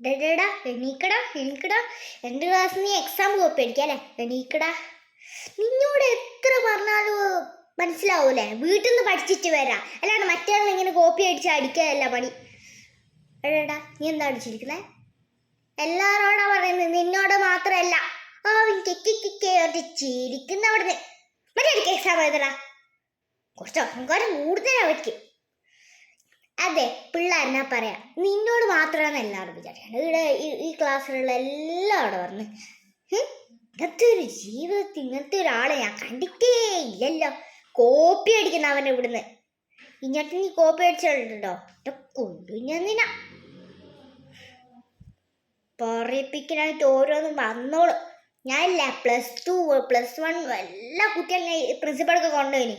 ഡേടാ എണീക്കടാ എണീക്കടാ. എൻ്റെ ക്ലാസ്സിൽ നീ എക്സാം കോപ്പി അടിക്കാം അല്ലേ? എണീക്കടാ. നിന്നോട് എത്ര പറഞ്ഞാലും മനസ്സിലാവൂലേ? വീട്ടിൽ നിന്ന് പഠിച്ചിട്ട് വരാം, അല്ലാണ്ട് മറ്റേ ഇങ്ങനെ കോപ്പി അടിച്ച് അടിക്കാതല്ല പണി. എടാ നീ എന്താ അടിച്ചിരിക്കുന്നേ? എല്ലാവരോടാ പറയുന്നത്, നിന്നോട് മാത്രമല്ല. ചിരിക്കുന്ന അവിടുന്ന്. മറ്റേ എനിക്ക് എക്സാം എഴുതടാ. കുറച്ച് അഹങ്കാരം കൂടുതലാണ് അവർക്ക്. അതെ, പിള്ളേരെന്നാ പറയാ, നിന്നോട് മാത്രമാണ് എല്ലാവരും വിചാരിക്കണം. ഇവിടെ ഈ ക്ലാസ്സിലുള്ള എല്ലാവരും പറഞ്ഞ് ഇങ്ങനത്തെ ഒരു ജീവിതത്തിൽ ഇങ്ങനത്തെ ഒരാളെ ഞാൻ കണ്ടിട്ടേ ഇല്ലല്ലോ. കോപ്പി അടിക്കുന്ന അവനെ ഇവിടുന്ന്. ഇങ്ങോട്ട് നീ കോപ്പി അടിച്ചിട്ടുണ്ടോ? കൊണ്ടു ഞാൻ നിന്ന പറയിപ്പിക്കാനായിട്ട് ഓരോന്നും വന്നോളൂ. ഞാനില്ല +2 +1 എല്ലാ കുട്ടികളും പ്രിൻസിപ്പളൊക്കെ കൊണ്ടുപോയിനി.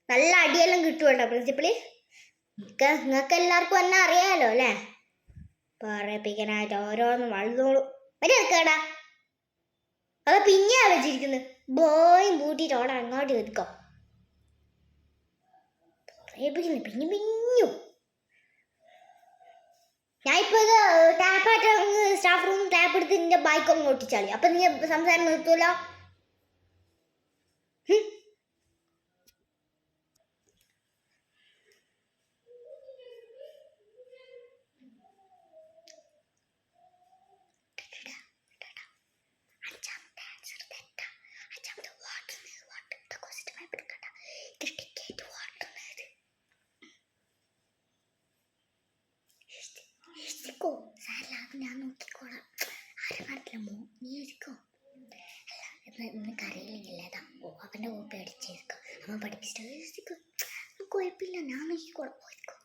നല്ല അടിയെല്ലാം കിട്ടുമല്ലോ പ്രിൻസിപ്പള്. നിങ്ങൾക്ക് എല്ലാവർക്കും എന്നെ അറിയാമല്ലോ അല്ലേ? പറയിപ്പിക്കാനായിട്ട് ഓരോന്നും വളർന്നോളൂ. മറ്റേ കേടാ അത് പിന്നെ ആലോചിച്ചിരിക്കുന്നു. ബോയും കൂട്ടിയിട്ട് ഓടെ അങ്ങോട്ട് എടുക്കോ. പറയിപ്പിക്കുന്നു പിന്നെ പിഞ്ഞു. ഞാനിപ്പോൾ ഇത് ടാപ്പായിട്ട് സ്റ്റാഫ് റൂം ടാപ്പ് എടുത്ത് നിന്റെ ബൈക്കൊന്ന് ഒട്ടിച്ചാളി. അപ്പം നീ സംസാരം നിർത്തുമല്ലോ. ഞാൻ നോക്കിക്കോളാം. ആരും പറഞ്ഞില്ല, നീ എഴുതിക്കോ. അല്ല നിനക്ക് അറിയില്ലെങ്കിലേതാ അവൻ്റെ കോപ്പി അടിച്ചെഴുതിക്കോ. അവൻ പഠിപ്പിച്ചിട്ടോ. കുഴപ്പമില്ല, ഞാൻ നോക്കിക്കോളാം. പോയിക്കോ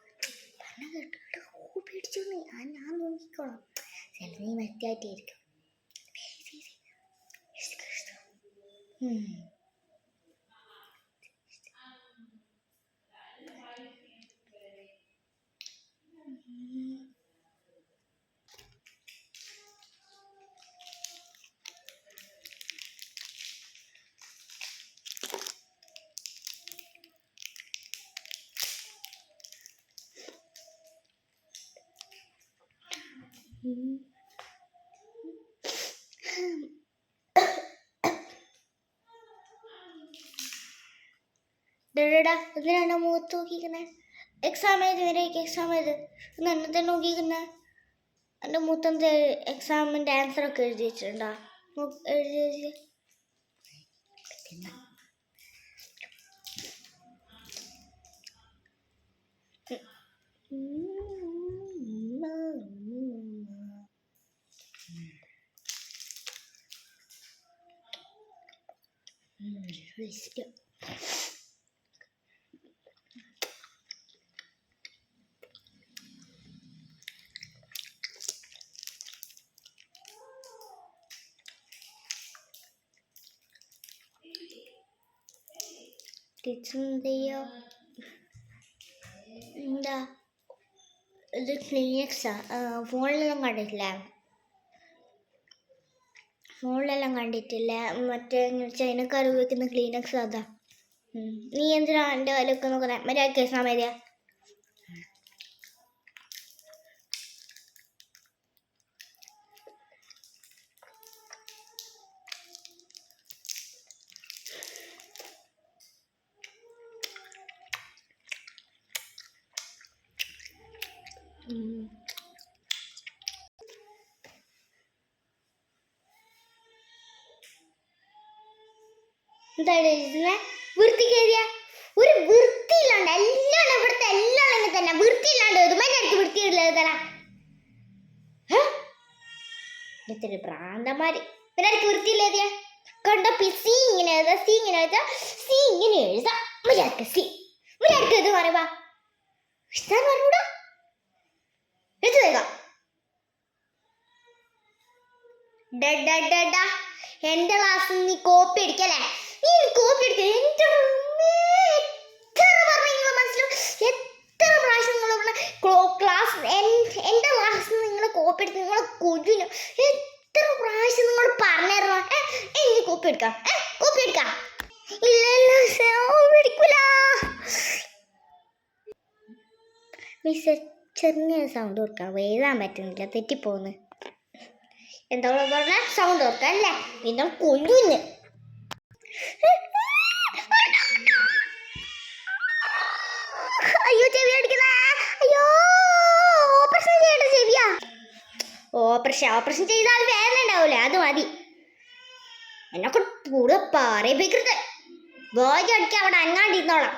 പറഞ്ഞ കേട്ടോ. കോപ്പി അടിച്ചോ ഞാൻ നോക്കിക്കോളാം. ചില നീ മറ്റായിട്ടായിരിക്കും. എന്തിനാണ് മുഖത്ത് നോക്കിക്കുന്നേ? എക്സാം എഴുതി വരേക്ക് എക്സാം എഴുത് എന്ന് എന്നെ തന്നെ നോക്കിക്കുന്നേ. എൻ്റെ മുഖത്തെ എക്സാമിൻ്റെ ആൻസറൊക്കെ എഴുതി വെച്ചിട്ടുണ്ടോ? എഴുതി ടീച്ചർ എന്ത് ചെയ്യോ? എന്താ ഇത്? ക്ലിനിക്സാ? ഫോണിലെല്ലാം കണ്ടിട്ടില്ല. മറ്റേ ചൈനക്കാർ ഉപയോഗിക്കുന്ന ക്ലീനക്സ് അതാ. നീ എന്തിനാ എൻ്റെ കയ്യിലൊക്കെ നോക്കുന്നേ? മര്യാദയ്ക്ക് എക്സാം എഴുതിയാ? എന്താണ് എഴുതുന്നേ? വൃത്തിക്ക് എഴുതിയ ഒരു വൃത്തിയില്ലാണ്ട് എല്ലാം ഇവിടുത്തെ എല്ലാം ഇങ്ങനെ തന്നെ വൃത്തിയില്ലാണ്ട് എഴുതും. എൻ്റെ അടുത്ത് വൃത്തിയില്ല എഴുതല. ഇത്ര ഭ്രാന്തന്മാര്. എൻ്റെ അടുത്ത് വൃത്തിയില്ല എഴുതിയ കണ്ടോ? സി ഇങ്ങനെ എഴുതാ, സി ഇങ്ങനെ എഴുതാ, സി ഇങ്ങനെ എഴുതാ. മര്യാദക്ക് സി മര്യാദക്ക് എഴുതി പറയുവാ. ഇഷ്ടം പറഞ്ഞൂടാ. എഴുതി തരാം. എന്റെ ക്ലാസ്സിൽ നീ കോപ്പി അടിക്കല്ലേ? നീ കോപ്പി അടിക്ക. എത്ര പ്രാവശ്യം ക്ലാസ് എന്റെ ക്ലാസ്സിൽ നിങ്ങൾ കോപ്പി എടുത്ത് നിങ്ങളെ കൊല്ലുന്നു. എത്ര പ്രാവശ്യം നിങ്ങൾ പറഞ്ഞിരുന്നോ എനിക്ക് കോപ്പി എടുക്കാം? കോപ്പി എടുക്കാം? ഇല്ലല്ലോ എടുക്കൂല. മിസ് ചെറിയ സൗണ്ട് കൊടുക്കാം, എഴുതാൻ പറ്റുന്നില്ല, തെറ്റിപ്പോന്ന്. എന്താ പറഞ്ഞ സൗണ്ട് ഓർക്കാൻ അല്ലേ പിന്നെ കൊല്ലുന്ന് അയ്യോ ചെവി അടിക്കുന്ന അയ്യോ ഓപ്പറേഷൻ ചെയ്യേണ്ട ചെവിയാ ഓപ്പറേഷൻ ചെയ്താൽ വേദന ഉണ്ടാവൂലേ അത് മതി എന്നെ കൂടെ പറയിപ്പിക്കരുത് ബോജ് അടിക്കാൻ അവിടെ അനങ്ങാണ്ടിരുന്നോളാം